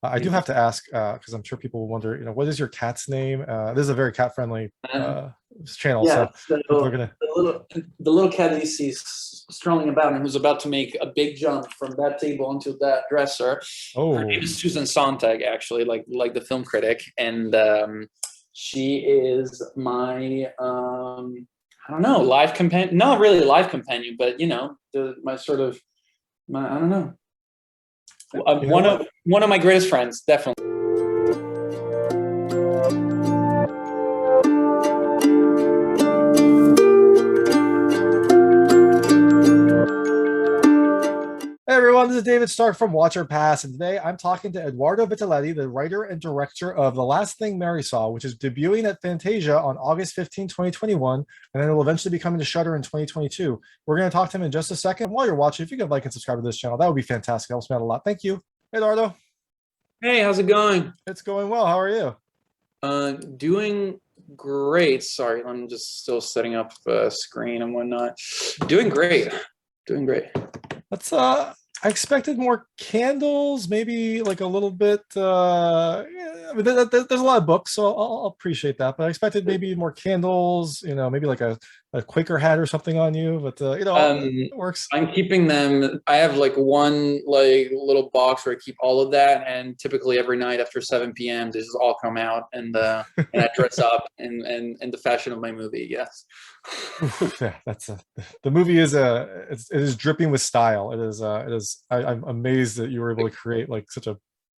I do have to ask because I'm sure people will wonder, what is your cat's name? This is a very cat friendly Uh, channel, yeah, so people are so gonna. the little cat that you see strolling about and who's about to make a big jump from that table onto that dresser. Her name Oh, is Susan Sontag, actually, like the film critic, and she is my I don't know, live companion. Not really live companion, but my sort of my I don't know, you know one what? of my greatest friends, definitely. Hey everyone, this is David Stark from Watcher Pass, and today I'm talking to Edoardo Vitaletti, the writer and director of The Last Thing Mary Saw, which is debuting at Fantasia on August 15, 2021, and then it will eventually be coming to Shudder in 2022. We're going to talk to him in just a second. While you're watching, if you could like and subscribe to this channel, that would be fantastic. It helps me out a lot. Thank you. Hey, Edoardo. Hey, how's it going? It's going well. How are you? Doing great. Sorry, I'm just still setting up a screen and whatnot. Doing great. Doing great. Let's I expected more candles, maybe like a little bit yeah, I mean, there's a lot of books, so I'll appreciate that, but I expected maybe more candles, maybe like a Quaker hat or something on you, but Um, it works. I'm keeping them. I have like one like little box where I keep all of that, and typically every night after 7 p.m. this is all come out, and I dress up in the fashion of my movie. Yes. Oof, yeah, the movie is it is dripping with style. I'm amazed that you were able to create like such a,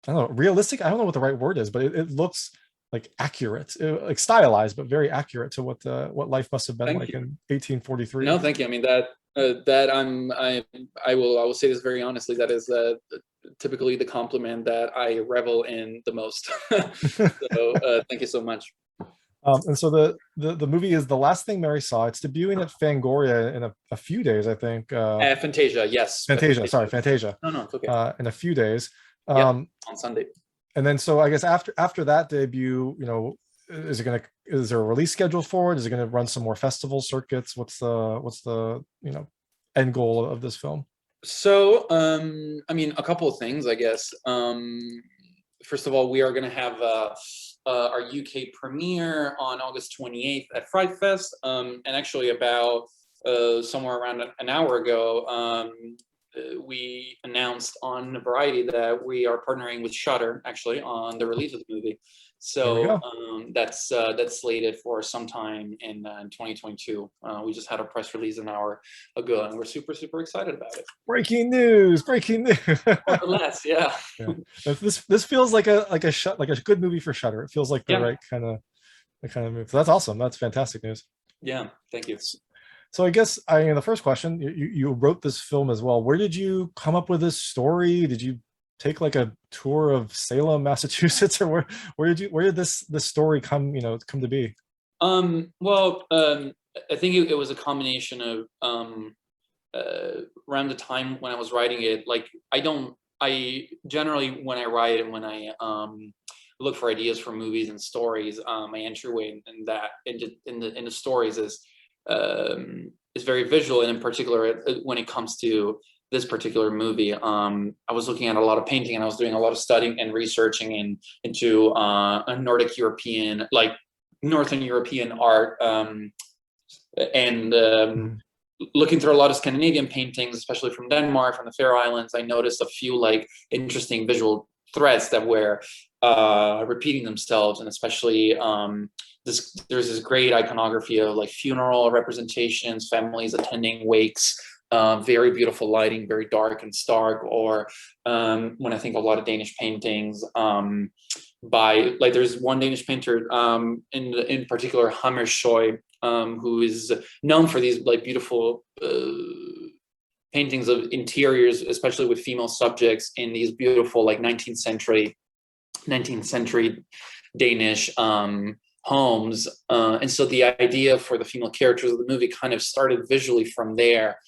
I don't know, realistic. I don't know what the right word is, but it looks like accurate, like stylized, but very accurate to what life must have been Thank like you. in 1843. No, thank you. I mean that I will say this very honestly. That is typically the compliment that I revel in the most. So thank you so much. And so the movie is The Last Thing Mary Saw. It's debuting at Fangoria in a few days, I think. Fantasia, yes. Fantasia, sorry, Fantasia. Fantasia. No, no, it's okay. In a few days. Yep, Um, on Sunday. and then so I guess after that debut, is there a release schedule for it? Is it gonna run some more festival circuits? What's the end goal of this film? So, I mean, a couple of things, I guess. First of all, we are going to have our UK premiere on August 28th at Fright Fest. And actually, about somewhere around an hour ago, we announced on Variety that we are partnering with Shudder, actually, on the release of the movie. There we So go. that's slated for sometime in 2022. We just had a press release an hour ago, and we're super super excited about it. Breaking news! Breaking news! More or less, yeah. Yeah. This feels like a good movie for Shudder. It feels like the Yeah, right kind of move. So that's awesome. That's fantastic news. yeah. Thank you. So I guess the first question, you wrote this film as well. Where did you come up with this story? Did you take like a tour of Salem, Massachusetts, or where did this story come to be? Well, I think it was a combination of around the time when I was writing it. Like, I generally, when I write and when I look for ideas for movies and stories, my entryway in that in the stories is very visual, and in particular when it comes to this particular movie, I was looking at a lot of painting, and I was doing a lot of studying and researching into a Nordic European, like Northern European art, and Mhm. looking through a lot of Scandinavian paintings, especially from Denmark, from the Faroe Islands. I noticed a few like interesting visual threads that were repeating themselves, and especially there's this great iconography of like funeral representations, families attending wakes, very beautiful lighting, very dark and stark. Or when I think of a lot of Danish paintings, by like there's one Danish painter in particular, Hammershøi, who is known for these like beautiful paintings of interiors, especially with female subjects in these beautiful like 19th century Danish homes. And so the idea for the female characters of the movie kind of started visually from there,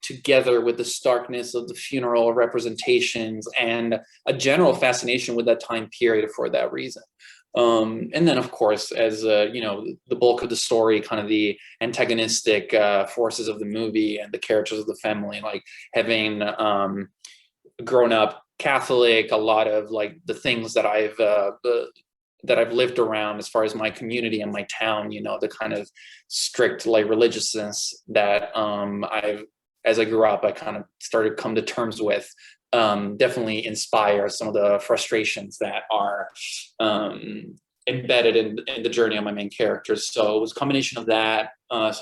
together with the starkness of the funeral representations and a general fascination with that time period for that reason. And then, of course, as the bulk of the story, kind of the antagonistic forces of the movie and the characters of the family, like having grown up Catholic, a lot of like the things that I've lived around as far as my community and my town, the kind of strict like religiousness that as I grew up, I kind of started to come to terms with, definitely inspire some of the frustrations that are embedded in the journey of my main characters. So it was a combination of that. A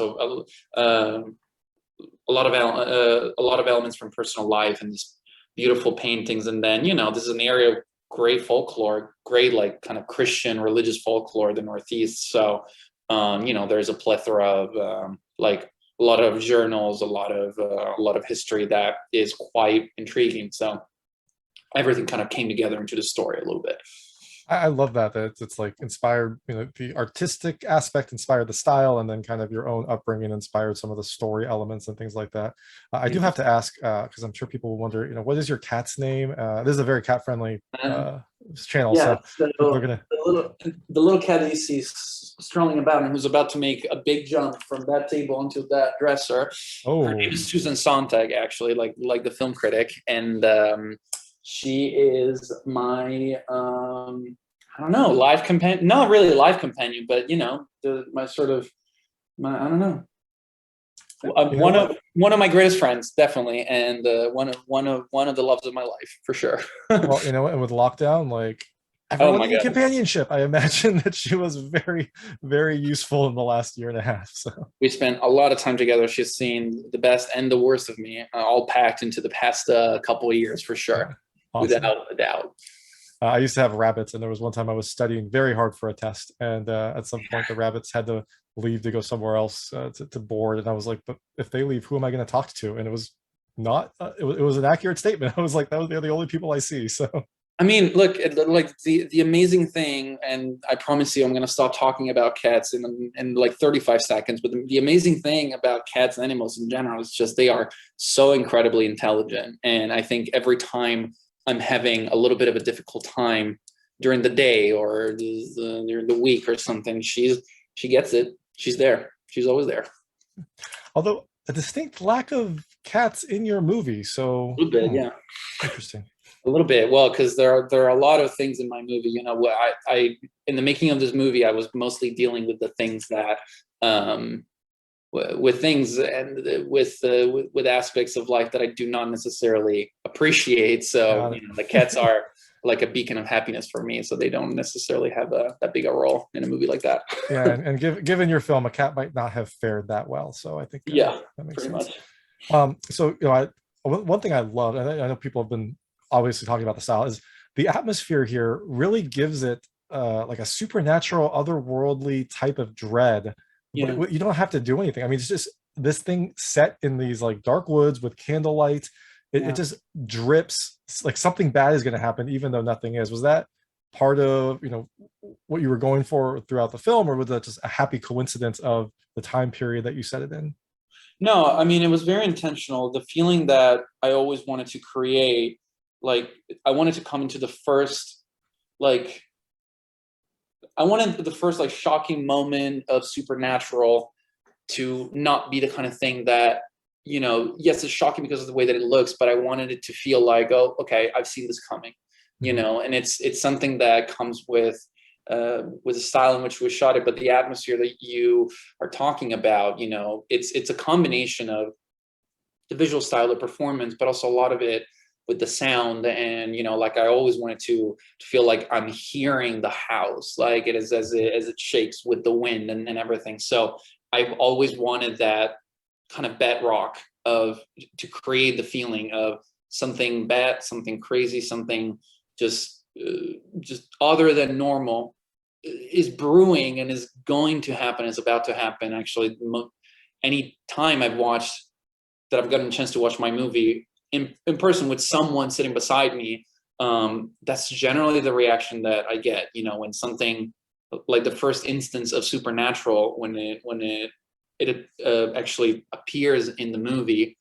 lot of elements from personal life and these beautiful paintings. And then, this is an area of great folklore, great like kind of Christian religious folklore, the Northeast. So, there's a plethora of like a lot of journals, a lot of history that is quite intriguing. So everything kind of came together into the story a little bit. I love that it's like inspired, the artistic aspect inspired the style, and then kind of your own upbringing inspired some of the story elements and things like that. I do have to ask, because I'm sure people will wonder, what is your cat's name? This is a very cat friendly channel, Yeah, so people are gonna. The little cat that you see strolling about and who's about to make a big jump from that table onto that dresser. Her name is Susan Sontag, actually, like the film critic, and she is my I don't know, life companion. Not really life companion, but my I don't know. One of my greatest friends, definitely, and one of the loves of my life for sure. Well, and with lockdown, like everyone needed companionship. I imagine that she was very, very useful in the last year and a half. So we spent a lot of time together. She's seen the best and the worst of me, all packed into the past couple of years for sure. Yeah. Awesome. Without a doubt. I used to have rabbits, and there was one time I was studying very hard for a test, and at some point the rabbits had to leave to go somewhere else to board, and I was like, but if they leave, who am I going to talk to? And it was not it was an accurate statement. I was like, they're the only people I see. So I mean, look, like the amazing thing, and I promise you I'm going to stop talking about cats in like 35 seconds, but the amazing thing about cats and animals in general is just they are so incredibly intelligent. And I think every time I'm having a little bit of a difficult time during the day or during the week or something, she gets it. She's there. She's always there. Although a distinct lack of cats in your movie, so a little bit, yeah. Interesting. A little bit. Well, because there are a lot of things in my movie. I in the making of this movie, I was mostly dealing with the things that with things and with aspects of life that I do not necessarily appreciate. So the cats are like a beacon of happiness for me. So they don't necessarily have that big a role in a movie like that. Yeah, and given your film, a cat might not have fared that well. So I think that makes sense. Much. So one thing I love, and I know people have been obviously talking about the style, is the atmosphere here really gives it like a supernatural, otherworldly type of dread. Yeah. But you don't have to do anything. I mean, it's just this thing set in these like dark woods with candlelight. It just drips like something bad is going to happen, even though nothing is. Was that part of what you were going for throughout the film, or was that just a happy coincidence of the time period that you set it in? No, I mean, it was very intentional. The feeling that I always wanted to create, like I wanted to come into the first like shocking moment of supernatural to not be the kind of thing that, yes, it's shocking because of the way that it looks, but I wanted it to feel like, oh, okay, I've seen this coming, and it's something that comes with the style in which we shot it, but the atmosphere that you are talking about, it's a combination of the visual style, the performance, but also a lot of it with the sound. And like I always wanted to feel like I'm hearing the house, like it is as it shakes with the wind and everything. So I've always wanted that kind of bedrock to create the feeling of something bad, something crazy, something just other than normal is brewing and is going to happen, is about to happen. Actually, any time I've watched that I've gotten a chance to watch my movie in person with someone sitting beside me, that's generally the reaction that I get, when something like the first instance of supernatural, when it actually appears in the movie,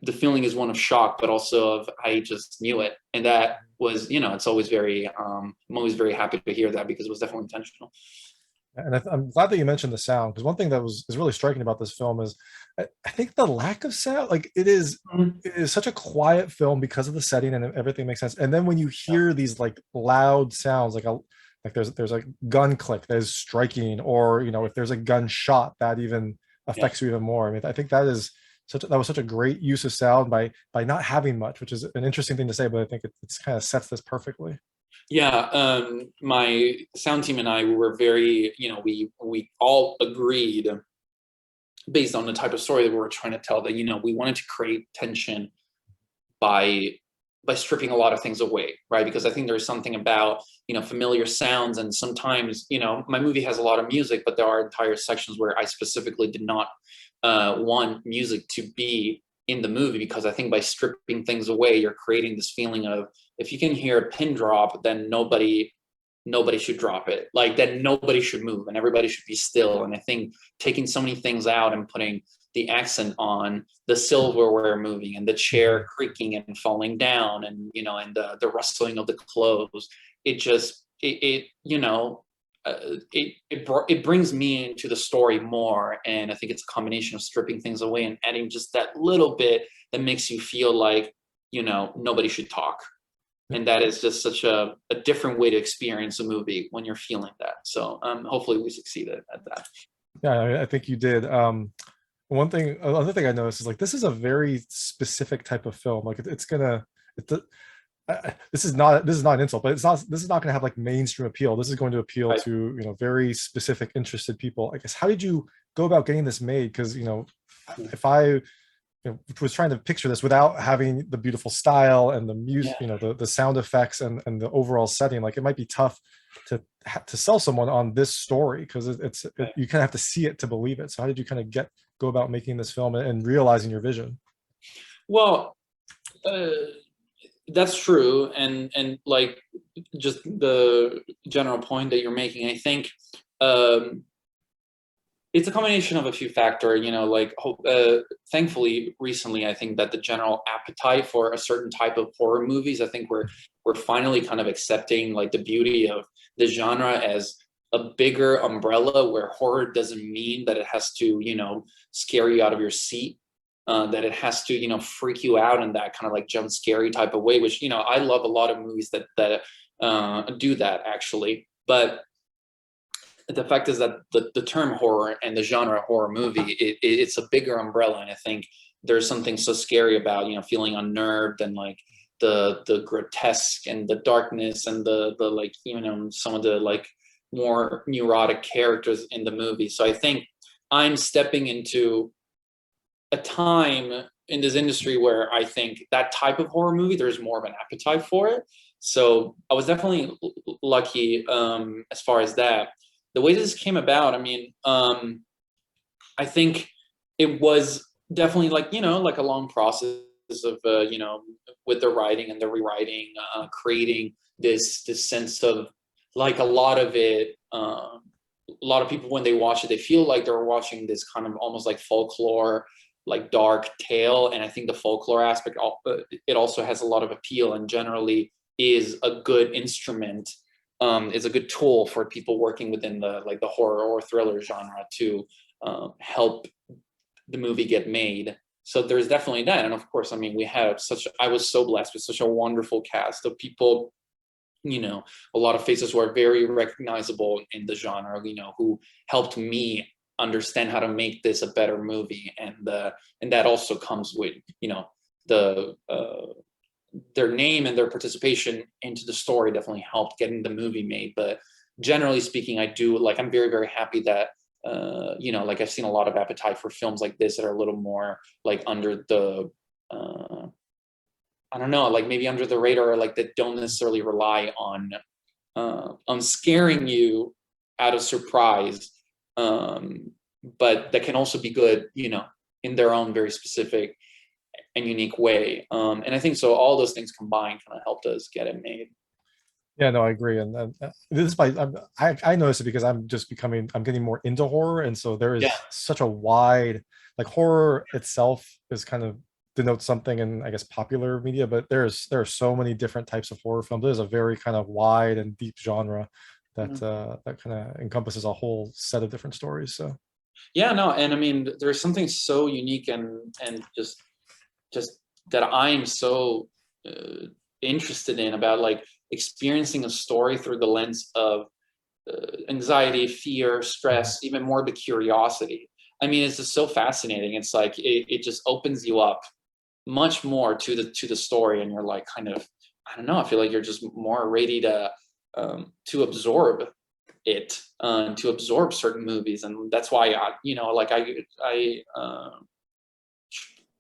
the feeling is one of shock, but also of, I just knew it. And that was, it's always very, I'm always very happy to hear that, because it was definitely intentional. And I'm glad that you mentioned the sound, because one thing that was is really striking about this film is I think the lack of sound. Like Mhm. it is such a quiet film because of the setting and everything makes sense. And then when you hear these like loud sounds, like there's a gun click that is striking, or if there's a gunshot that even Yeah. affects you even more. I mean, I think that was such a great use of sound by not having much, which is an interesting thing to say, but I think it's kind of sets this perfectly. Yeah, my sound team and I were very, we all agreed based on the type of story that we were trying to tell that, we wanted to create tension by stripping a lot of things away, right? Because I think there's something about, familiar sounds, and sometimes, my movie has a lot of music, but there are entire sections where I specifically did not want music to be in the movie, because I think by stripping things away, you're creating this feeling of, if you can hear a pin drop, then nobody should drop it. Like, then nobody should move and everybody should be still. And I think taking so many things out and putting the accent on the silverware moving and the chair Mhm. creaking and falling down, and and the rustling of the clothes, it just it brings me into the story more. And I think it's a combination of stripping things away and adding just that little bit that makes you feel like nobody should talk. And that is just such a different way to experience a movie when you're feeling that. So hopefully we succeeded at that. Yeah, I think you did. Another thing I noticed is like this is a very specific type of film. Like it's gonna, it, this is not an insult, but this is not gonna have like mainstream appeal. This is going to appeal Right. to very specific, interested people. I guess how did you go about getting this made? Because if I was trying to picture this without having the beautiful style and the music, Yeah. the sound effects and the overall setting, like it might be tough to sell someone on this story because you kind of have to see it to believe it. So how did you kind of go about making this film and realizing your vision? Well, uh, that's true, and like, just the general point that you're making, I think um, it's a combination of a few factors. Like, thankfully, recently, I think that the general appetite for a certain type of horror movies, I think we're finally kind of accepting like the beauty of the genre as a bigger umbrella, where horror doesn't mean that it has to scare you out of your seat. That it has to freak you out in that kind of like jump scary type of way, which I love a lot of movies that do that, actually. But the fact is that the term horror and the genre horror movie, it's a bigger umbrella. And I think there's something so scary about feeling unnerved, and like the grotesque and the darkness and the like, some of the like more neurotic characters in the movie. So I think I'm stepping into a time in this industry where I think that type of horror movie, there's more of an appetite for it. So I was definitely lucky, as far as that. The way this came about, I mean, I think it was definitely like like a long process of with the writing and the rewriting, creating this sense of, like, a lot of it. A lot of people, when they watch it, they feel like they're watching this kind of almost like folklore, like dark tale. And I think the folklore aspect, it also has a lot of appeal, and generally is a good instrument, is a good tool for people working within the like the horror or thriller genre to help the movie get made. So there's definitely that. And of course, I mean, I was so blessed with such a wonderful cast of people, a lot of faces who are very recognizable in the genre, who helped me understand how to make this a better movie. And that also comes with, the their name and their participation into the story definitely helped getting the movie made. But generally speaking, I'm very, very happy that like, I've seen a lot of appetite for films like this that are a little more like under the I don't know, like maybe under the radar, like that don't necessarily rely on scaring you out of surprise, um, but that can also be good, in their own very specific and unique way. And I think so. All those things combined kind of helped us get it made. Yeah, no, I agree. And this is by I notice it because I'm getting more into horror, and so there Yeah, is such a wide, like, horror itself is kind of denotes something in, I guess, popular media, but there are so many different types of horror films. There's a very kind of wide and deep genre. that kind of encompasses a whole set of different stories. So Yeah, no, and I mean, there's something so unique and just that I'm so interested in about like experiencing a story through the lens of anxiety, fear, stress, even morbid curiosity. I mean, it's just so fascinating. It's like it just opens you up much more to the story, and you're like kind of, I don't know, I feel like you're just more ready to absorb it, to absorb certain movies. And that's why I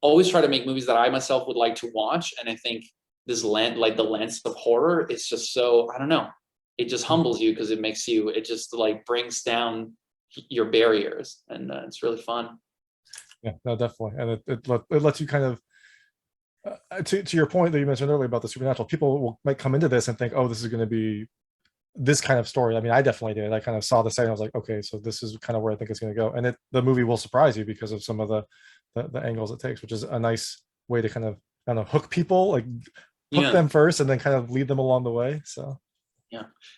always try to make movies that I myself would like to watch. And I think this like the lens of horror is just so, I don't know, it just humbles you because it just like brings down your barriers, and it's really fun. yeah, no, definitely, and it lets you kind of to your point that you mentioned earlier about the supernatural. People might come into this and think, oh, this is going to be this kind of story. I mean, I definitely did. I kind of saw the setting. I was like, okay, so this is kind of where I think it's going to go, and the movie will surprise you because of some of the angles it takes, which is a nice way to kind of, I don't know, hook people, like hook Yeah. them first and then kind of lead them along the way. So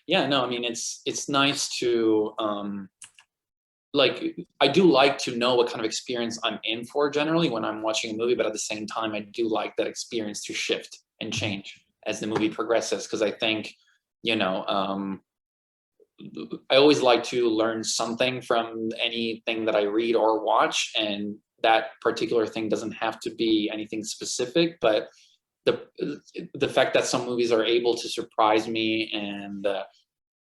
Yeah, no, I mean, it's nice to like, I do like to know what kind of experience I'm in for generally when I'm watching a movie, but at the same time I do like that experience to shift and change as the movie progresses, because I think, you know, I always like to learn something from anything that I read or watch, and that particular thing doesn't have to be anything specific, but the the fact that some movies are able to surprise me, and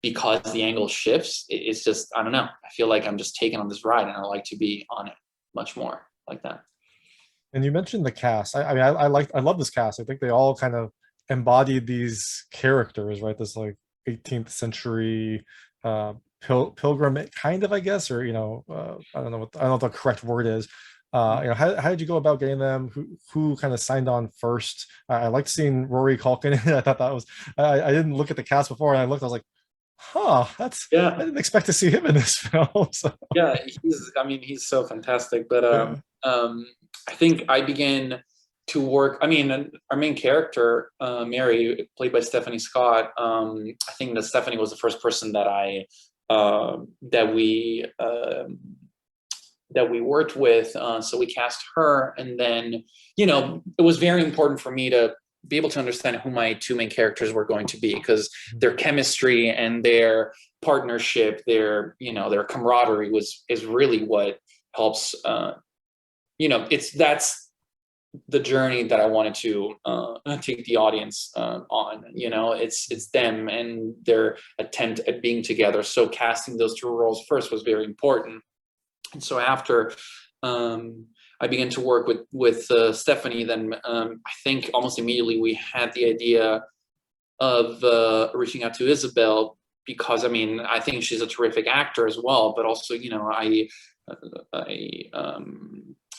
because the angle shifts, it's just, I don't know, I feel like I'm just taken on this ride, and I like to be on it much more like that. and you mentioned the cast. I mean, I love this cast. I think they all kind of embodied these characters, right? This like 18th century pilgrim kind of, I guess, or I don't know I don't know what the correct word is. How did you go about getting them? Who kind of signed on first? I liked seeing Rory Culkin. I thought that was, I didn't look at the cast before, and I looked, I was like, huh, that's, I Yeah, didn't expect to see him in this film. So yeah, I mean, he's so fantastic. But yeah. I think I began to work. I mean, our main character, Mary, played by Stefanie Scott. I think that Stefanie was the first person that I that we worked with. So we cast her, and then it was very important for me to be able to understand who my two main characters were going to be, because their chemistry and their partnership, their camaraderie is really what helps. That's the journey that I wanted to take the audience on. It's them and their attempt at being together. So casting those two roles first was very important. And so after I began to work with Stefanie, then I think almost immediately we had the idea of reaching out to Isabelle, because I mean, I think she's a terrific actor as well, but also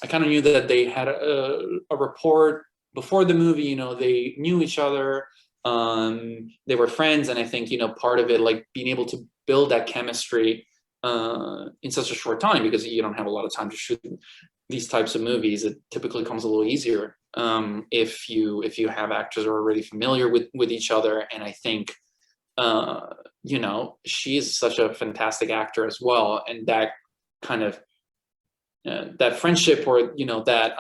I kind of knew that they had a rapport before the movie. They knew each other. They were friends, and I think part of it, like being able to build that chemistry in such a short time, because you don't have a lot of time to shoot these types of movies. It typically comes a little easier if you have actors who are already familiar with each other. And I think she is such a fantastic actor as well, and that kind of that friendship, or that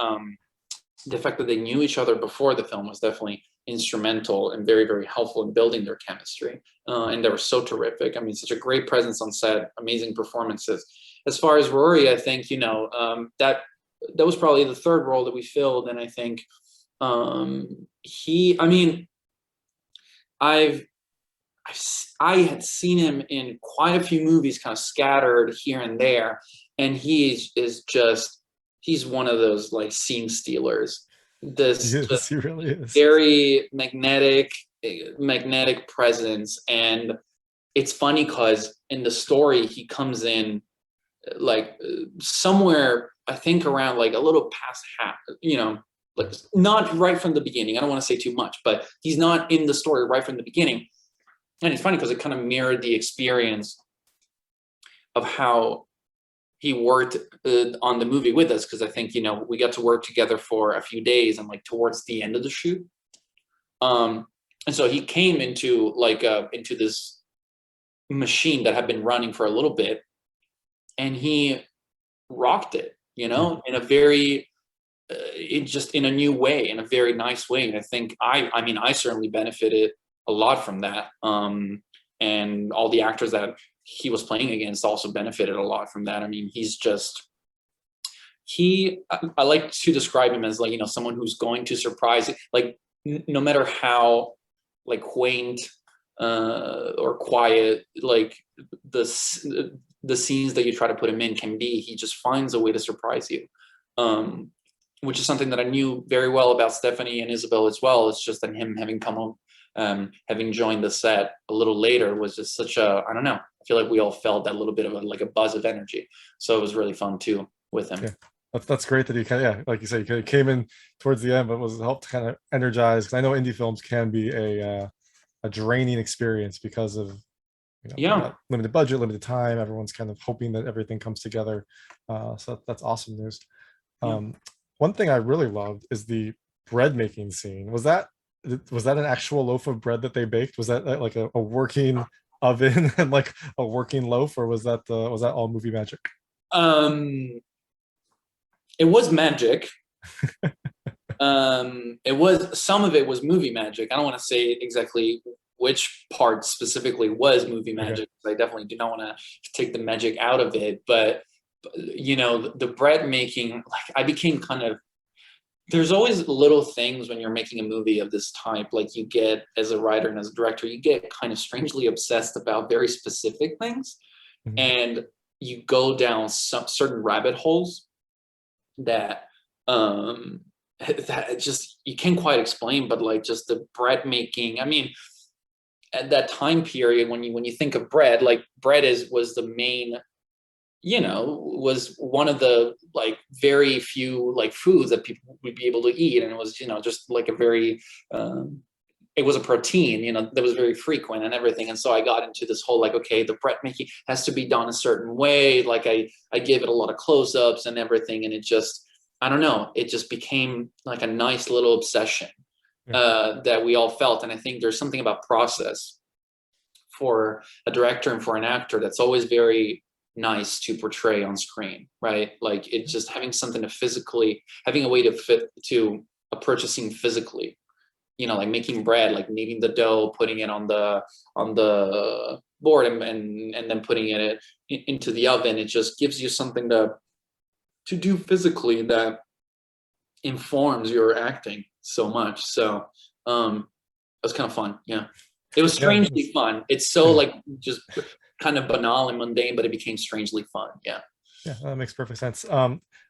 the fact that they knew each other before the film was definitely instrumental and very, very helpful in building their chemistry. And they were so terrific. I mean, such a great presence on set, amazing performances. As far as Rory, I think, that was probably the third role that we filled. And I think I mean, I had seen him in quite a few movies, kind of scattered here and there. And he's one of those like scene stealers. This Yes, he really is. very magnetic presence. And it's funny because in the story he comes in like somewhere, I think around like a little past half, like not right from the beginning. I don't want to say too much, but he's not in the story right from the beginning. And it's funny because it kind of mirrored the experience of how he worked on the movie with us, because I think we got to work together for a few days, and like towards the end of the shoot, and so he came into this machine that had been running for a little bit, and he rocked it, you know, in a very it just in a new way, in a very nice way. And I think I mean, I certainly benefited a lot from that. And all the actors that he was playing against also benefited a lot from that. I mean, he's just I like to describe him as like, you know, someone who's going to surprise, like no matter how like quaint or quiet like the scenes that you try to put him in can be, he just finds a way to surprise you. Which is something that I knew very well about Stefanie and Isabelle as well. It's just that him having come home, having joined the set a little later was just such a, I don't know, I feel like we all felt that little bit of like a buzz of energy. So it was really fun too with him. Yeah. That's great that he kind of, yeah, like you said, he came in towards the end, but was helped kind of energize. Because I know indie films can be a draining experience because of, you know, limited budget, limited time. Everyone's kind of hoping that everything comes together. So that's awesome news. One thing I really loved is the bread making scene. Was that an actual loaf of bread that they baked? Was that like a working oven and like a working loaf, or was that all movie magic? It was magic. It was, some of it was movie magic. I don't want to say exactly which part specifically was movie magic. I definitely do not want to take the magic out of it, but you know, the bread making, like I became kind of, there's always little things when you're making a movie of this type, like you get, as a writer and as a director, you get kind of strangely obsessed about very specific things, and you go down some certain rabbit holes that that just you can't quite explain. But like just the bread making, I mean, at that time period, when you think of bread, like bread was the main, you know, was one of the like very few like foods that people would be able to eat, and it was, you know, just like a very it was a protein, you know, that was very frequent and everything. And so I got into this whole like, okay, the bread making has to be done a certain way. Like I gave it a lot of close-ups and everything, and it just, I don't know, it just became like a nice little obsession that we all felt. And I think there's something about process for a director and for an actor that's always very nice to portray on screen, right? Like it's just having something to physically, having a way to fit to a purchasing physically, you know, like making bread, like kneading the dough, putting it on the board, and then putting it into the oven. It just gives you something to do physically that informs your acting so much. So it was kind of fun. Yeah, it was strangely fun. It's so like just kind of banal and mundane, but it became strangely fun. Yeah, that makes perfect sense.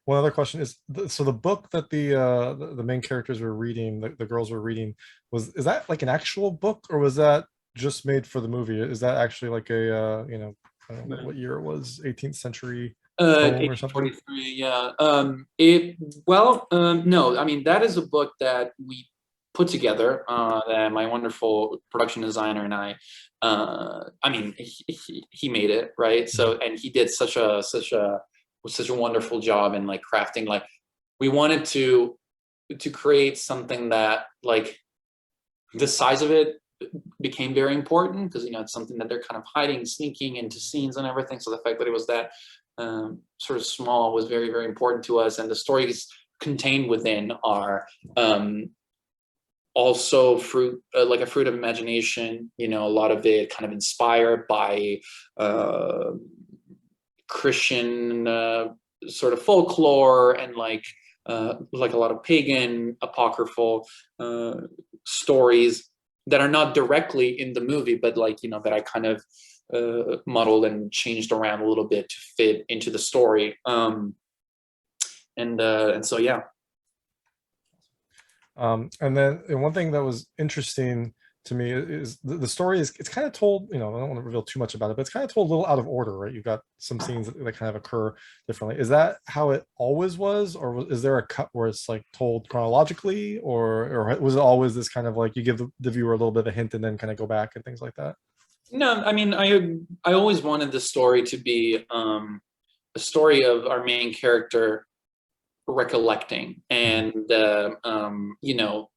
One other question is, so the book that the main characters were reading, the girls were reading, is that like an actual book, or was that just made for the movie? Is that actually like a you know, I don't know what year it was, 18th century poem or something? 1843, yeah. No, I mean, that is a book that we put together, that my wonderful production designer and I mean, he made it, right? So, and he did such a wonderful job in like crafting, like we wanted to create something that like the size of it became very important, because, you know, it's something that they're kind of hiding, sneaking into scenes and everything. So the fact that it was that sort of small was very, very important to us. And the stories contained within are also like a fruit of imagination, you know, a lot of it kind of inspired by Christian sort of folklore, and like a lot of pagan apocryphal stories that are not directly in the movie, but like, you know, that I kind of muddled and changed around a little bit to fit into the story. And so, yeah. And then one thing that was interesting to me is the story is, it's kind of told, you know, I don't want to reveal too much about it, but it's kind of told a little out of order, right? You've got some scenes that kind of occur differently. Is that how it always was, or is there a cut where it's like told chronologically, or was it always this kind of like you give the viewer a little bit of a hint and then kind of go back and things like that? No, I mean, I always wanted the story to be a story of our main character recollecting and you know,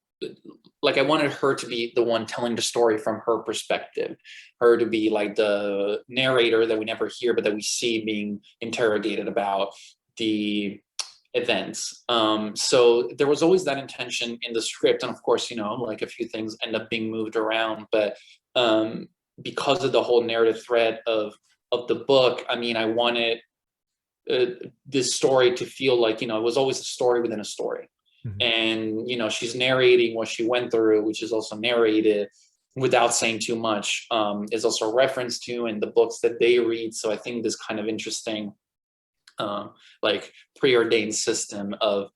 like I wanted her to be the one telling the story from her perspective, her to be like the narrator that we never hear, but that we see being interrogated about the events. So there was always that intention in the script. And of course, like a few things end up being moved around, but because of the whole narrative thread of the book, I mean, I wanted this story to feel like, it was always a story within a story. And she's narrating what she went through, which is also narrated without saying too much, is also referenced to in the books that they read. So I think this kind of interesting like preordained system of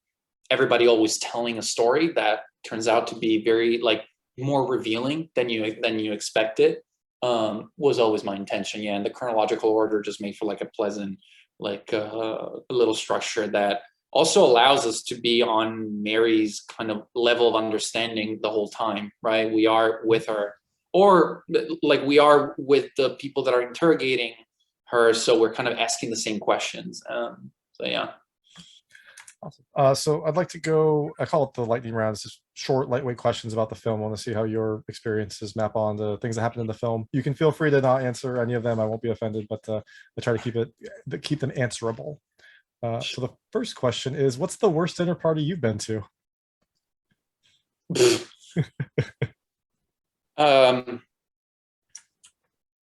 everybody always telling a story that turns out to be very like more revealing than you expected, was always my intention. Yeah, and the chronological order just made for like a pleasant, like a little structure that also allows us to be on Mary's kind of level of understanding the whole time, right? We are with her, or like we are with the people that are interrogating her, so we're kind of asking the same questions. So yeah. Awesome. So I'd like to go, I call it the lightning round. It's just short, lightweight questions about the film. I want to see how your experiences map on the things that happen in the film. You can feel free to not answer any of them. I won't be offended, but I try to keep them answerable. So the first question is, what's the worst dinner party you've been to?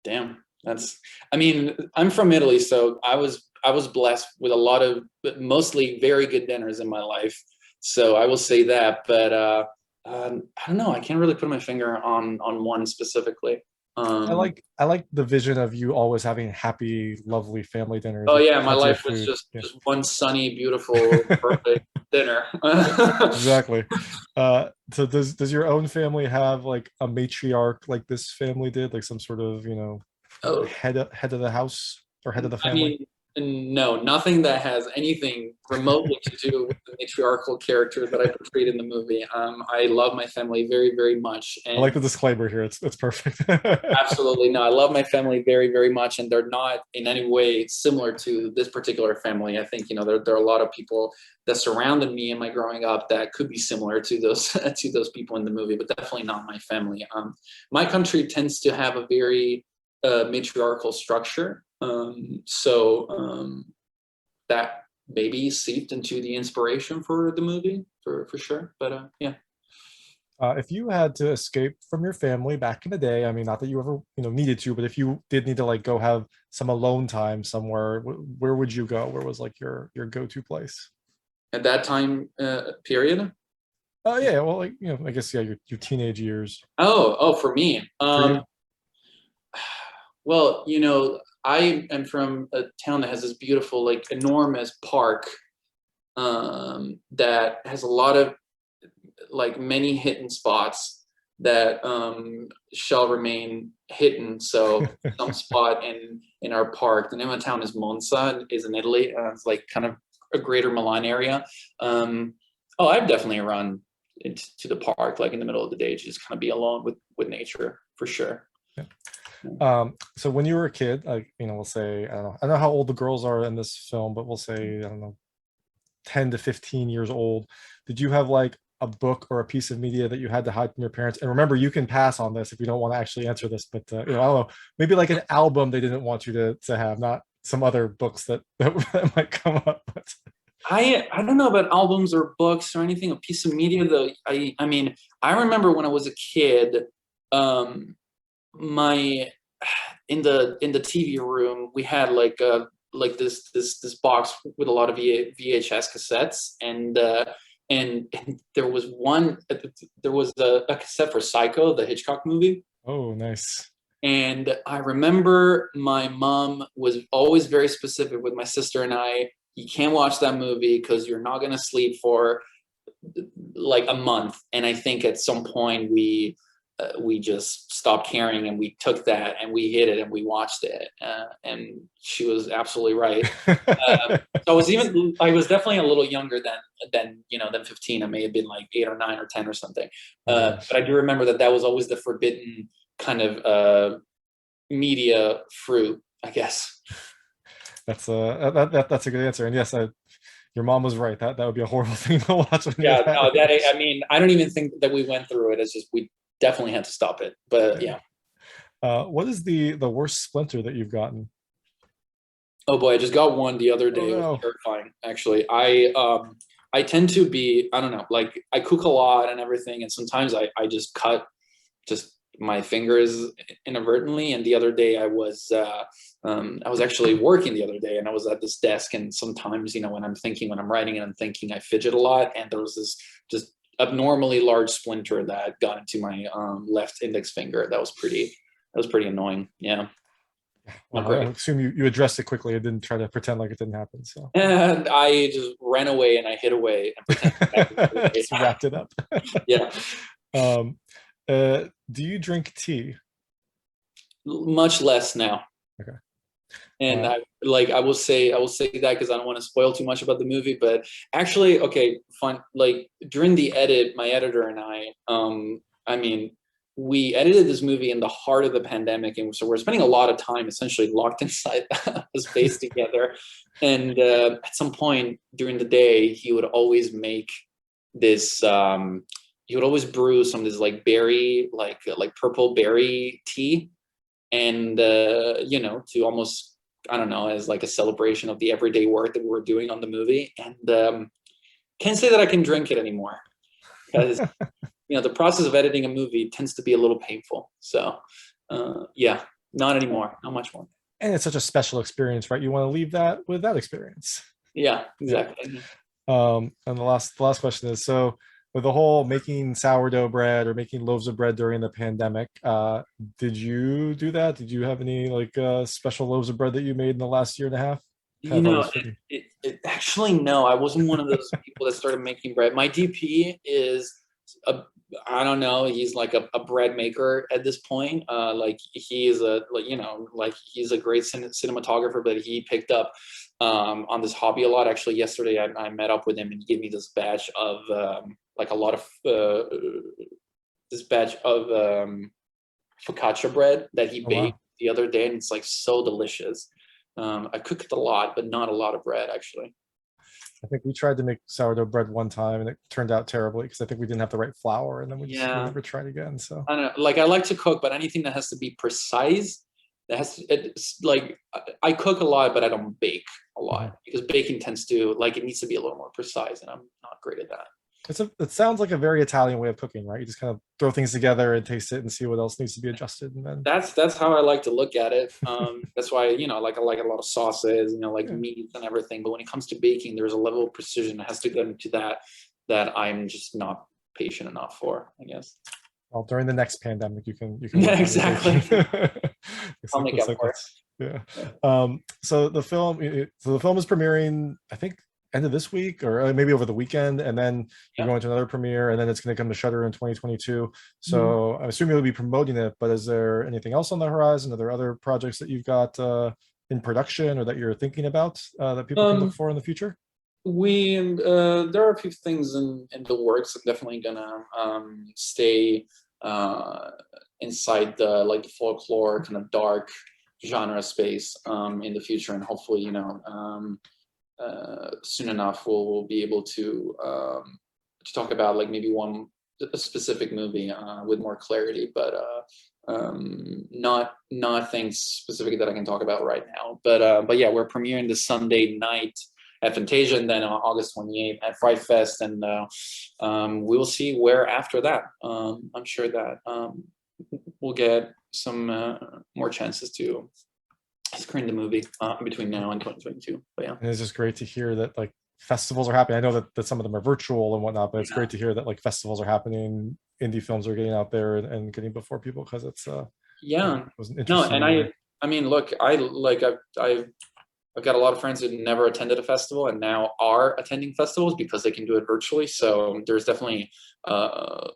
Damn, I mean, I'm from Italy, so I was blessed with a lot of mostly very good dinners in my life. So I will say that, but I don't know. I can't really put my finger on one specifically. I like the vision of you always having happy, lovely family dinners. Oh with yeah, my plenty of life was food. just Yeah. just one sunny, beautiful, perfect dinner. Exactly. So does your own family have like a matriarch like this family did, like some sort of Oh, head of the house or head of the I family? mean, no, nothing that has anything remotely to do with the matriarchal character that I portrayed in the movie. I love my family very, very much, I like and the disclaimer here. It's perfect. absolutely no, I love my family very, very much, and they're not in any way similar to this particular family. I think there are a lot of people that surrounded me in my growing up that could be similar to those to those people in the movie, but definitely not my family. My country tends to have a very matriarchal structure. So that maybe seeped into the inspiration for the movie for sure. But yeah. If you had to escape from your family back in the day, I mean, not that you ever needed to, but if you did need to like go have some alone time somewhere, where would you go? Where was like your go-to place? At that time period. Oh yeah, well, like I guess yeah, your teenage years. Oh, for me. For you? Well, I am from a town that has this beautiful, like, enormous park that has a lot of, like, many hidden spots that shall remain hidden. So some spot in our park, the name of the town is Monza, is in Italy. It's like kind of a greater Milan area. Oh, I'd definitely run into the park, like in the middle of the day, to just kind of be alone with nature, for sure. Yeah. So when you were a kid, like we'll say, I don't know how old the girls are in this film, but we'll say, I don't know, 10 to 15 years old. Did you have like a book or a piece of media that you had to hide from your parents? And remember, you can pass on this if you don't want to actually answer this, but I don't know, maybe like an album they didn't want you to have, not some other books that might come up. But I don't know about albums or books or anything, a piece of media though. I mean, I remember when I was a kid, my in the TV room, we had like this box with a lot of VHS cassettes, and there was a cassette for Psycho, the Hitchcock movie. oh, nice. And I remember my mom was always very specific with my sister and I. You can't watch that movie because you're not going to sleep for like a month. And I think at some point we just stopped caring, and we took that and we hid it and we watched it. And she was absolutely right. So I was definitely a little younger than 15. I may have been like 8 or 9 or 10 or something. But I do remember that was always the forbidden kind of media fruit, I guess. That's a good answer. And yes, Your mom was right. That would be a horrible thing to watch when you're Yeah, that no, that age. I mean, I don't even think that we went through it. It's just we definitely had to stop it. But Yeah. yeah. What is the worst splinter that you've gotten? Oh boy, I just got one the other Oh day. It was no. terrifying, actually. I tend to be, I don't know, like I cook a lot and everything, and sometimes I just cut just my fingers inadvertently. And the other day I was actually working the other day, and I was at this desk, and sometimes, when I'm writing and I'm thinking, I fidget a lot, and there was this just abnormally large splinter that got into my left index finger. That was pretty annoying. Yeah, not Well, I great. assume you addressed it quickly and didn't try to pretend like it didn't happen. So And I just ran away and I hid away and pretended that was just wrapped it up. yeah, um, do you drink tea? much less now. Okay. And Uh, I will say that because I don't want to spoil too much about the movie. But actually, okay, fine. Like during the edit, my editor and I mean, we edited this movie in the heart of the pandemic, and so we're spending a lot of time essentially locked inside a space together. And at some point during the day, he would always make this. He would always brew some of this like berry, like purple berry tea, and to almost, I don't know, as like a celebration of the everyday work that we were doing on the movie. And can't say that I can drink it anymore because the process of editing a movie tends to be a little painful. So yeah, not anymore, not much more. and it's such a special experience, right? You want to leave that with that experience. Yeah, Yeah. exactly. And the last question is, so with the whole making sourdough bread or making loaves of bread during the pandemic, did you do that? Did you have any like special loaves of bread that you made in the last year and a half? Kind You of know, always fitting. actually, no, I wasn't one of those people that started making bread. My DP is a, I don't know, he's like a bread maker at this point. Like he is like he's a great cinematographer, but he picked up on this hobby a lot. Actually, yesterday I met up with him and he gave me this batch of like a lot of this batch of focaccia bread that he Oh baked wow. the other day, and it's like so delicious. I cooked a lot, but not a lot of bread actually. I think we tried to make sourdough bread one time and it turned out terribly because I think we didn't have the right flour and then we Yeah, never tried again. So I don't know. Like I like to cook, but anything that has to be precise, it's like I cook a lot, but I don't bake a mhm. lot because baking tends to like it needs to be a little more precise, and I'm not great at that. It sounds like a very Italian way of cooking, right? You just kind of throw things together and taste it and see what else needs to be adjusted and then That's how I like to look at it. That's why like I like a lot of sauces, like yeah. meats and everything. But when it comes to baking, there's a level of precision that has to go into that I'm just not patient enough for, I guess. Well, during the next pandemic, you can Yeah, work on your baking. exactly. I'll make Looks up like for it. that's yeah. Yeah. So the film is premiering, I think, end of this week or maybe over the weekend, and then you're Yeah. going to another premiere, and then it's going to come to Shudder in 2022. Mhm. So I assume you'll be promoting it, but is there anything else on the horizon? Are there other projects that you've got in production or that you're thinking about that people can look Um, for in the future? we there are a few things in the works. I'm definitely gonna stay uh inside the like the folklore kind of dark genre space in the future, and hopefully soon enough we'll be able to talk about like maybe one a specific movie with more clarity, but not things specific that I can talk about right now. But yeah, we're premiering this Sunday night at Fantasia, and then on August 28th at Fright Fest, and we will see where after that. I'm sure that we'll get some more chances to screen the movie between now and 2022. But yeah. And it's just great to hear that like festivals are happening. I know that some of them are virtual and whatnot, but it's Yeah. great to hear that like festivals are happening, indie films are getting out there and getting before people because it Yeah. was an No, interesting and year. I mean, look, I've got a lot of friends who never attended a festival and now are attending festivals because they can do it virtually. So there's definitely uh,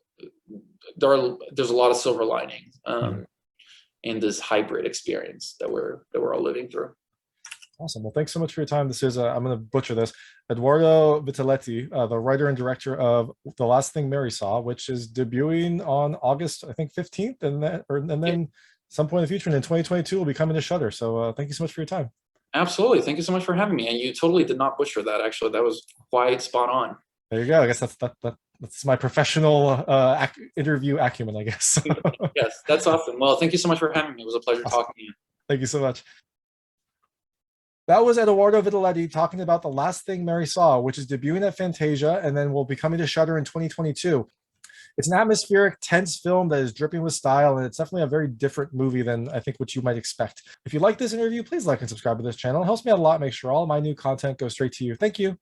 there's a lot of silver lining Mhm. in this hybrid experience that we're all living through. Awesome. Well, thanks so much for your time. This is I'm going to butcher this. Edoardo Vitaletti, the writer and director of The Last Thing Mary Saw, which is debuting on August, I think 15th, and Yeah, then some point in the future, and in 2022 will be coming to Shudder. So thank you so much for your time. Absolutely. Thank you so much for having me. And you totally did not butcher that. Actually, that was quite spot on. There you go. I guess that's my professional interview acumen, I guess. Yes, that's awesome. Well, thank you so much for having me. It was a pleasure Awesome. talking to you. Thank you so much. That was Edoardo Vitaletti talking about The Last Thing Mary Saw, which is debuting at Fantasia and then will be coming to Shudder in 2022. It's an atmospheric, tense film that is dripping with style, and it's definitely a very different movie than I think what you might expect. If you like this interview, please like and subscribe to this channel. It helps me out a lot. Make sure all my new content goes straight to you. Thank you.